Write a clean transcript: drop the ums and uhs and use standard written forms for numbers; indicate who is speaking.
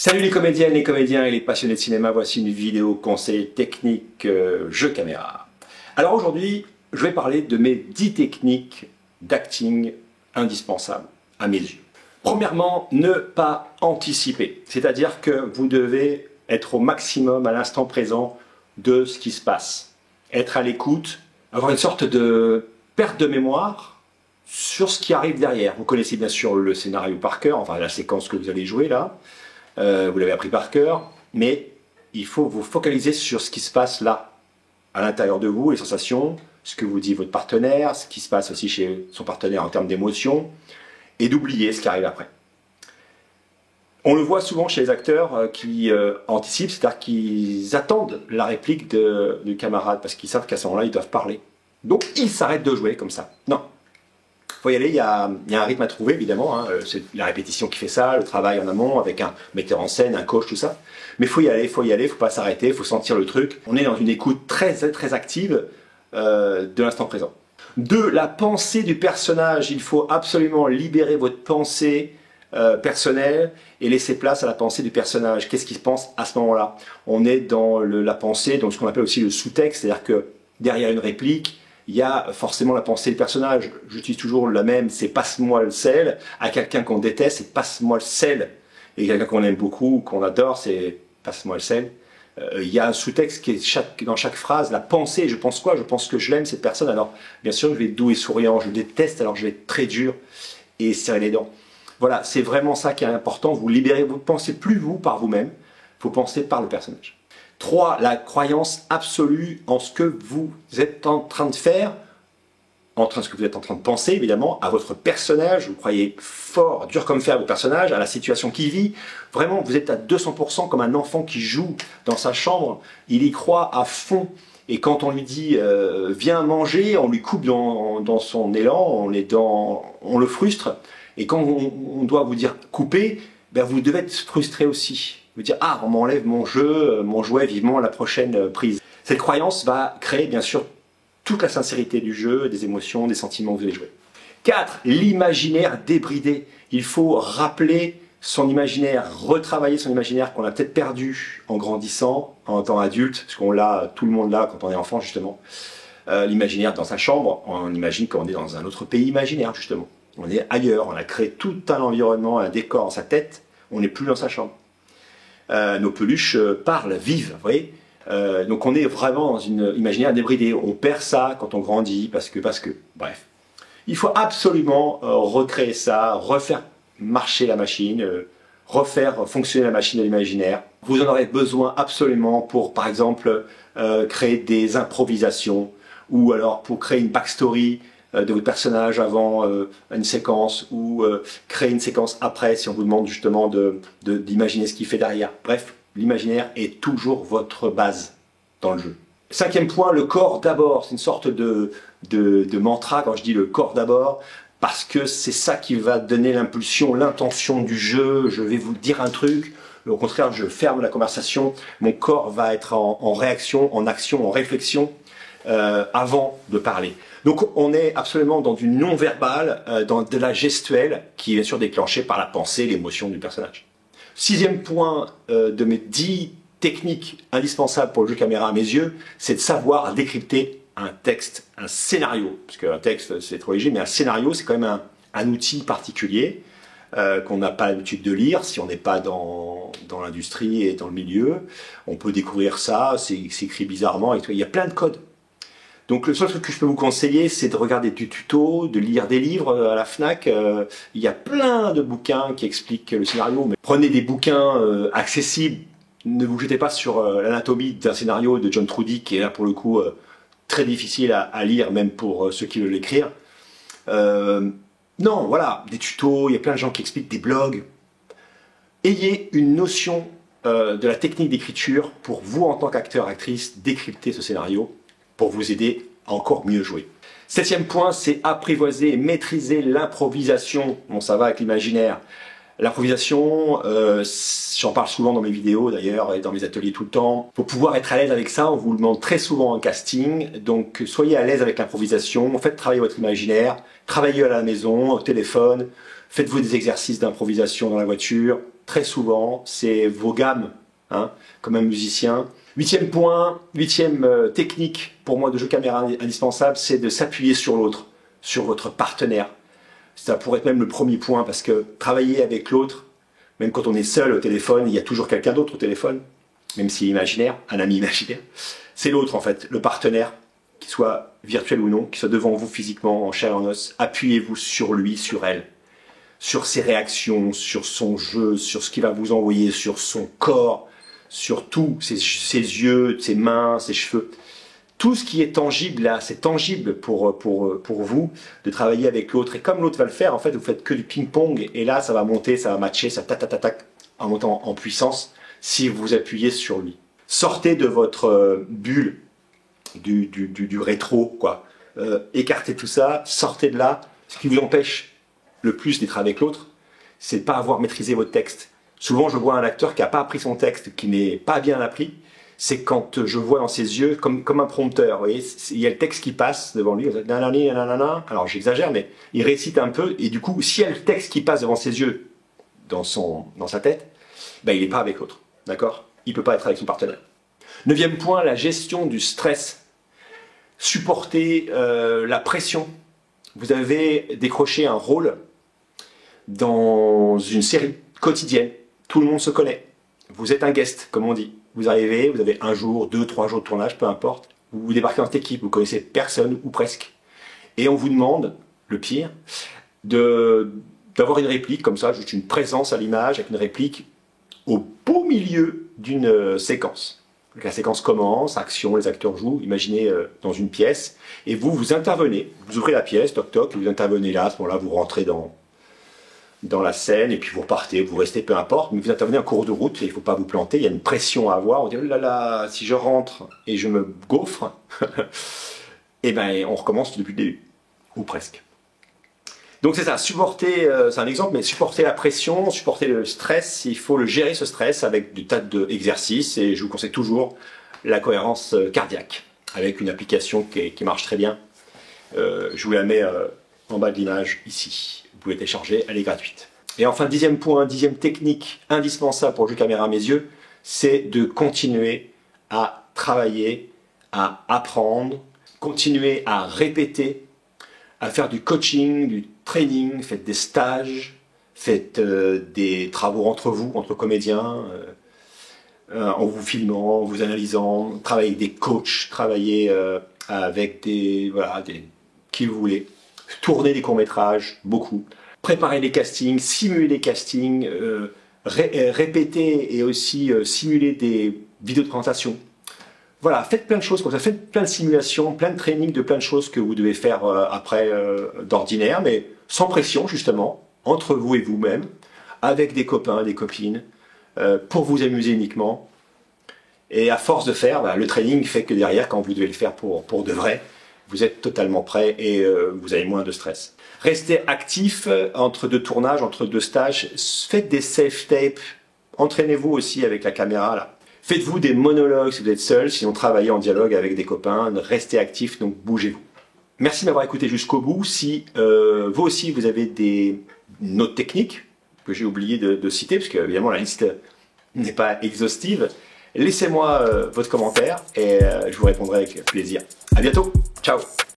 Speaker 1: Salut les comédiennes, les comédiens et les passionnés de cinéma, voici une vidéo conseil technique jeu caméra. Alors aujourd'hui, je vais parler de mes 10 techniques d'acting indispensables à mes yeux. Premièrement, ne pas anticiper, c'est-à-dire que vous devez être au maximum à l'instant présent de ce qui se passe. Être à l'écoute, avoir une sorte de perte de mémoire sur ce qui arrive derrière. Vous connaissez bien sûr le scénario par cœur, enfin la séquence que vous allez jouer là. Vous l'avez appris par cœur, mais il faut vous focaliser sur ce qui se passe là, à l'intérieur de vous, les sensations, ce que vous dit votre partenaire, ce qui se passe aussi chez son partenaire en termes d'émotions, et d'oublier ce qui arrive après. On le voit souvent chez les acteurs qui anticipent, c'est-à-dire qu'ils attendent la réplique du camarade, parce qu'ils savent qu'à ce moment-là, ils doivent parler. Donc ils s'arrêtent de jouer comme ça. Non. Il faut y aller, il y a un rythme à trouver évidemment, hein. C'est la répétition qui fait ça, le travail en amont avec un metteur en scène, un coach, tout ça. Mais il faut y aller, il faut pas s'arrêter, il faut sentir le truc. On est dans une écoute très active de l'instant présent. 2. La pensée du personnage. Il faut absolument libérer votre pensée personnelle et laisser place à la pensée du personnage. Qu'est-ce qu'il pense à ce moment-là? On est dans la pensée, dans ce qu'on appelle aussi le sous-texte, c'est-à-dire que derrière une réplique, il y a forcément la pensée du personnage. J'utilise toujours la même, c'est passe-moi le sel. À quelqu'un qu'on déteste, c'est passe-moi le sel. Et quelqu'un qu'on aime beaucoup, qu'on adore, c'est passe-moi le sel. Il y a un sous-texte qui est dans chaque phrase, la pensée. Je pense quoi? Je pense que je l'aime, cette personne. Alors, bien sûr, je vais être doux et souriant. Je le déteste, alors je vais être très dur et serrer les dents. Voilà, c'est vraiment ça qui est important. Vous libérez, vous ne pensez plus vous par vous-même. Vous pensez par le personnage. 3. La croyance absolue en ce que vous êtes en train de faire, ce que vous êtes en train de penser, évidemment, à votre personnage. Vous croyez fort, dur comme fer à votre personnage, à la situation qu'il vit. Vraiment, vous êtes à 200% comme un enfant qui joue dans sa chambre. Il y croit à fond. Et quand on lui dit « viens manger », on lui coupe dans son élan, on le frustre. Et quand on doit vous dire « couper », ben vous devez être frustré aussi. Vous dire « ah, on m'enlève mon jeu, mon jouet, vivement à la prochaine prise ». Cette croyance va créer bien sûr toute la sincérité du jeu, des émotions, des sentiments que vous allez jouer. 4. L'imaginaire débridé. Il faut rappeler son imaginaire, retravailler son imaginaire qu'on a peut-être perdu en grandissant, en tant adulte, parce qu'on l'a, tout le monde l'a quand on est enfant justement. L'imaginaire dans sa chambre, on imagine qu'on est dans un autre pays imaginaire justement. On est ailleurs, on a créé tout un environnement, un décor dans sa tête, on n'est plus dans sa chambre. Nos peluches parlent, vivent, vous voyez. Donc on est vraiment dans une imaginaire débridée. On perd ça quand on grandit, parce que, bref. Il faut absolument recréer ça, refaire marcher la machine, refaire fonctionner la machine de l'imaginaire. Vous en aurez besoin absolument pour, par exemple, créer des improvisations, ou alors pour créer une backstory de votre personnage avant une séquence, ou créer une séquence après si on vous demande justement d'imaginer ce qu'il fait derrière. Bref, l'imaginaire est toujours votre base dans le jeu. 5e point, le corps d'abord. C'est une sorte de mantra quand je dis le corps d'abord, parce que c'est ça qui va donner l'impulsion, l'intention du jeu. Je vais vous dire un truc, au contraire je ferme la conversation, mon corps va être en réaction, en action, en réflexion avant de parler. Donc on est absolument dans du non-verbal, dans de la gestuelle qui est bien sûr déclenchée par la pensée, l'émotion du personnage. 6e point de mes 10 techniques indispensables pour le jeu caméra à mes yeux, c'est de savoir décrypter un texte, un scénario. Parce qu'un texte c'est trop léger, mais un scénario c'est quand même un outil particulier qu'on n'a pas l'habitude de lire si on n'est pas dans l'industrie et dans le milieu. On peut découvrir ça, c'est écrit bizarrement, et tout. Il y a plein de codes. Donc le seul truc que je peux vous conseiller, c'est de regarder du tuto, de lire des livres à la Fnac. Il y a plein de bouquins qui expliquent le scénario. Mais prenez des bouquins accessibles. Ne vous jetez pas sur l'anatomie d'un scénario de John Trudy, qui est là pour le coup très difficile à lire, même pour ceux qui veulent l'écrire. Non, voilà, des tutos, il y a plein de gens qui expliquent, des blogs. Ayez une notion de la technique d'écriture pour vous en tant qu'acteur, actrice, décrypter ce scénario, pour vous aider à encore mieux jouer. 7e point, c'est apprivoiser et maîtriser l'improvisation. Bon, ça va avec l'imaginaire. L'improvisation, j'en parle souvent dans mes vidéos d'ailleurs et dans mes ateliers tout le temps. Il faut pouvoir être à l'aise avec ça, on vous le demande très souvent en casting. Donc soyez à l'aise avec l'improvisation, faites travailler votre imaginaire, travaillez à la maison, au téléphone, faites-vous des exercices d'improvisation dans la voiture, très souvent, c'est vos gammes, hein, comme un musicien. Huitième point, huitième technique pour moi de jeu caméra indispensable, c'est de s'appuyer sur l'autre, sur votre partenaire. Ça pourrait être même le premier point, parce que travailler avec l'autre, même quand on est seul au téléphone, il y a toujours quelqu'un d'autre au téléphone, même s'il est imaginaire, un ami imaginaire. C'est l'autre en fait, le partenaire, qu'il soit virtuel ou non, qu'il soit devant vous physiquement, en chair et en os. Appuyez-vous sur lui, sur elle, sur ses réactions, sur son jeu, sur ce qu'il va vous envoyer, sur son corps, sur tout, ses yeux, ses mains, ses cheveux. Tout ce qui est tangible là, c'est tangible pour vous de travailler avec l'autre. Et comme l'autre va le faire, en fait, vous faites que du ping-pong. Et là, ça va monter, ça va matcher, ça tac, en montant en puissance si vous vous appuyez sur lui. Sortez de votre bulle du rétro, quoi. Écartez tout ça, sortez de là. Ce qui vous empêche le plus d'être avec l'autre, c'est de ne pas avoir maîtrisé votre texte. Souvent, je vois un acteur qui n'a pas appris son texte, qui n'est pas bien appris. C'est quand je vois dans ses yeux, comme un prompteur, vous voyez, il y a le texte qui passe devant lui, alors j'exagère, mais il récite un peu, et du coup, s'il y a le texte qui passe devant ses yeux, dans sa tête, ben, il n'est pas avec l'autre, d'accord? Il ne peut pas être avec son partenaire. Neuvième point, la gestion du stress. Supporter la pression. Vous avez décroché un rôle dans une série quotidienne, tout le monde se connaît. Vous êtes un guest, comme on dit. Vous arrivez, vous avez 1 jour, 2, 3 jours de tournage, peu importe. Vous débarquez dans cette équipe, vous connaissez personne ou presque. Et on vous demande, le pire, d'avoir une réplique comme ça, juste une présence à l'image avec une réplique au beau milieu d'une séquence. La séquence commence, action, les acteurs jouent, imaginez dans une pièce, et vous intervenez, vous ouvrez la pièce, toc toc, vous intervenez là, à ce moment-là, vous rentrez dans la scène, et puis vous repartez, vous restez, peu importe, mais vous intervenez en cours de route, et il ne faut pas vous planter, il y a une pression à avoir, on dit, oh là là, si je rentre et je me gaufre, et ben on recommence depuis le début, ou presque. Donc c'est ça, supporter, c'est un exemple, mais supporter la pression, supporter le stress, il faut le gérer ce stress avec du tas d'exercices, et je vous conseille toujours la cohérence cardiaque, avec une application qui marche très bien. Je vous la mets en bas de l'image, ici. Vous pouvez télécharger, elle est gratuite. Et enfin, 10e point, 10e technique indispensable pour le jeu caméra à mes yeux, c'est de continuer à travailler, à apprendre, continuer à répéter, à faire du coaching, du training, faites des stages, faites des travaux entre vous, entre comédiens, en vous filmant, en vous analysant, travaillez avec des coachs, travaillez avec qui vous voulez. Tournez des courts-métrages, beaucoup. Préparez les castings, simulez les castings, répétez et aussi simulez des vidéos de présentation. Voilà, faites plein de choses comme ça, faites plein de simulations, plein de training de plein de choses que vous devez faire après d'ordinaire, mais sans pression justement, entre vous et vous-même, avec des copains, des copines, pour vous amuser uniquement. Et à force de faire, le training fait que derrière, quand vous devez le faire pour de vrai, vous êtes totalement prêt et vous avez moins de stress. Restez actif entre 2 tournages, entre 2 stages. Faites des self-tapes. Entraînez-vous aussi avec la caméra là. Faites-vous des monologues si vous êtes seul, sinon travaillez en dialogue avec des copains. Restez actif, donc bougez-vous. Merci de m'avoir écouté jusqu'au bout. Si vous aussi vous avez des notes techniques que j'ai oublié de citer, parce que évidemment la liste n'est pas exhaustive, laissez-moi votre commentaire et je vous répondrai avec plaisir. À bientôt, ciao.